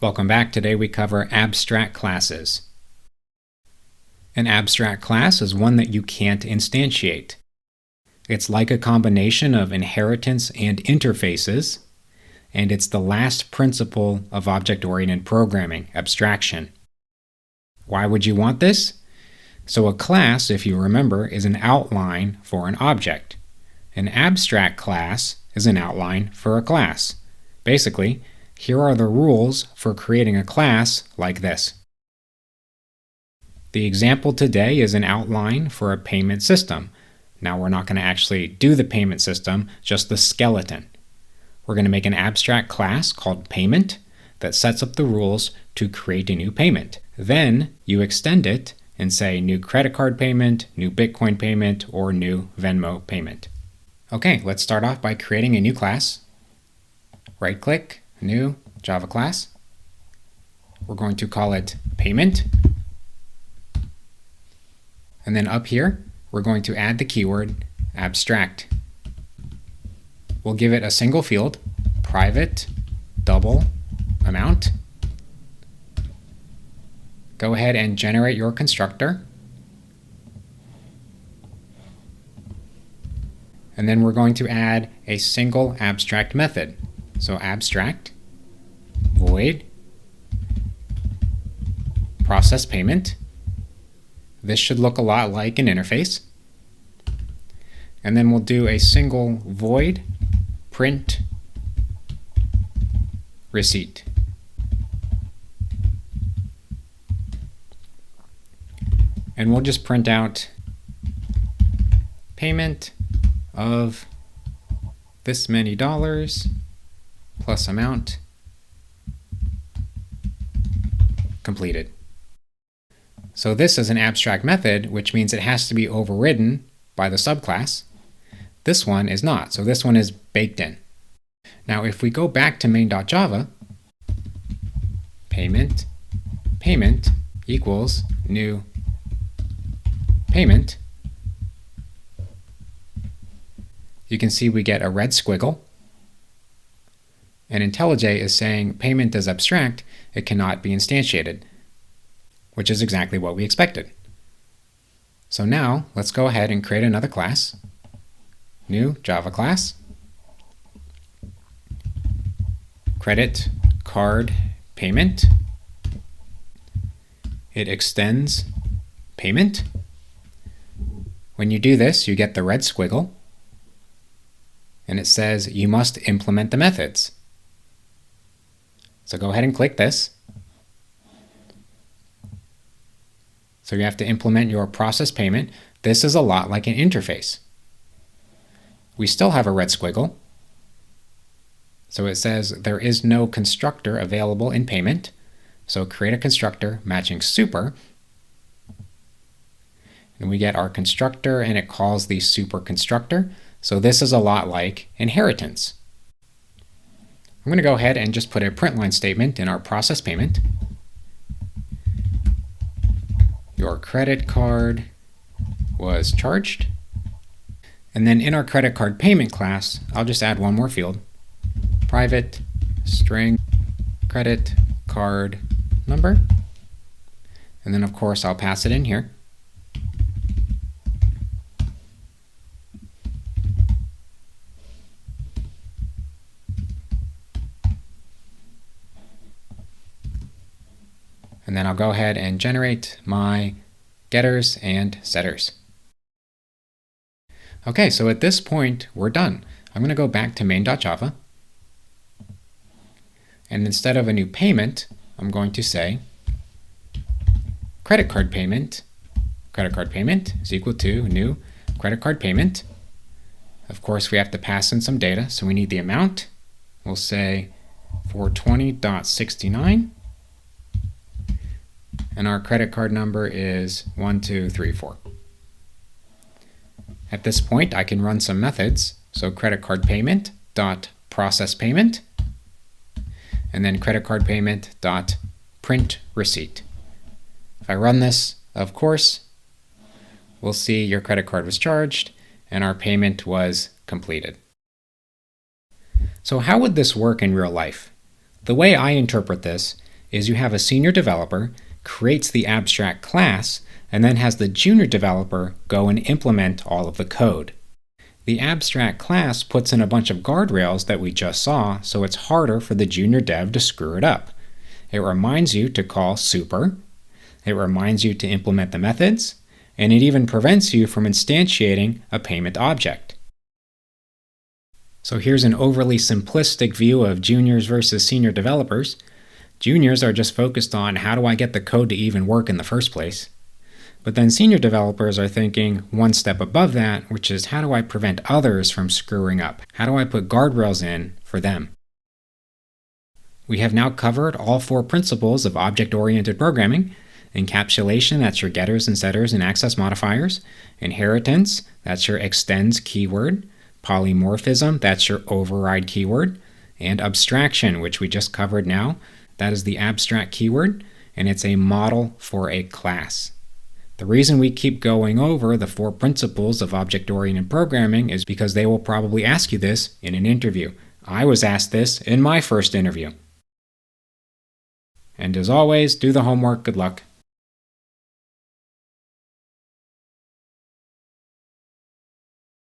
Welcome back. Today we cover abstract classes. An abstract class is one that you can't instantiate. It's like a combination of inheritance and interfaces, and it's the last principle of object-oriented programming, abstraction. Why would you want this? So a class, if you remember, is an outline for an object. An abstract class is an outline for a class. Basically, here are the rules for creating a class like this. The example today is an outline for a payment system. Now we're not going to actually do the payment system, just the skeleton. We're going to make an abstract class called payment that sets up the rules to create a new payment. Then you extend it and say new credit card payment, new Bitcoin payment, or new Venmo payment. Okay, let's start off by creating a new class. Right-click, new Java class. We're going to call it payment. And then up here, we're going to add the keyword abstract. We'll give it a single field, private double amount. Go ahead and generate your constructor. And then we're going to add a single abstract method. So abstract void process payment. This should look a lot like an interface. And then we'll do a single void print receipt. And we'll just print out payment of this many dollars plus amount completed. So this is an abstract method, which means it has to be overridden by the subclass. This one is not, so this one is baked in. Now if we go back to main.java, payment equals new payment, you can see we get a red squiggle. And IntelliJ is saying payment is abstract, it cannot be instantiated, which is exactly what we expected. So now let's go ahead and create another class, new Java class, credit card payment. It extends payment. When you do this, you get the red squiggle, and it says you must implement the methods. So go ahead and click this. So you have to implement your process payment. This is a lot like an interface. We still have a red squiggle. So it says there is no constructor available in payment. So create a constructor matching super. And we get our constructor and it calls the super constructor. So this is a lot like inheritance. I'm going to go ahead and just put a print line statement in our process payment. Your credit card was charged. And then in our credit card payment class, I'll just add one more field. Private string credit card number. And then of course I'll pass it in here. And then I'll go ahead and generate my getters and setters. Okay, so at this point, we're done. I'm going to go back to main.java. And instead of a new payment, I'm going to say credit card payment is equal to new credit card payment. Of course, we have to pass in some data, so we need the amount. We'll say 420.69. And our credit card number is 1234. At this point, I can run some methods. So credit card payment dot process payment, and then credit card payment dot print receipt. If I run this, of course, we'll see your credit card was charged and our payment was completed. So how would this work in real life? The way I interpret this is you have a senior developer creates the abstract class and then has the junior developer go and implement all of the code. The abstract class puts in a bunch of guardrails that we just saw, so it's harder for the junior dev to screw it up. It reminds you to call super, it reminds you to implement the methods, and it even prevents you from instantiating a payment object. So here's an overly simplistic view of juniors versus senior developers. Juniors are just focused on how do I get the code to even work in the first place. But then senior developers are thinking one step above that, which is how do I prevent others from screwing up? How do I put guardrails in for them? We have now covered all 4 principles of object-oriented programming. Encapsulation, that's your getters and setters and access modifiers. Inheritance, that's your extends keyword. Polymorphism, that's your override keyword. And abstraction, which we just covered now, that is the abstract keyword, and it's a model for a class. The reason we keep going over the 4 principles of object-oriented programming is because they will probably ask you this in an interview. I was asked this in my first interview. And as always, do the homework. Good luck.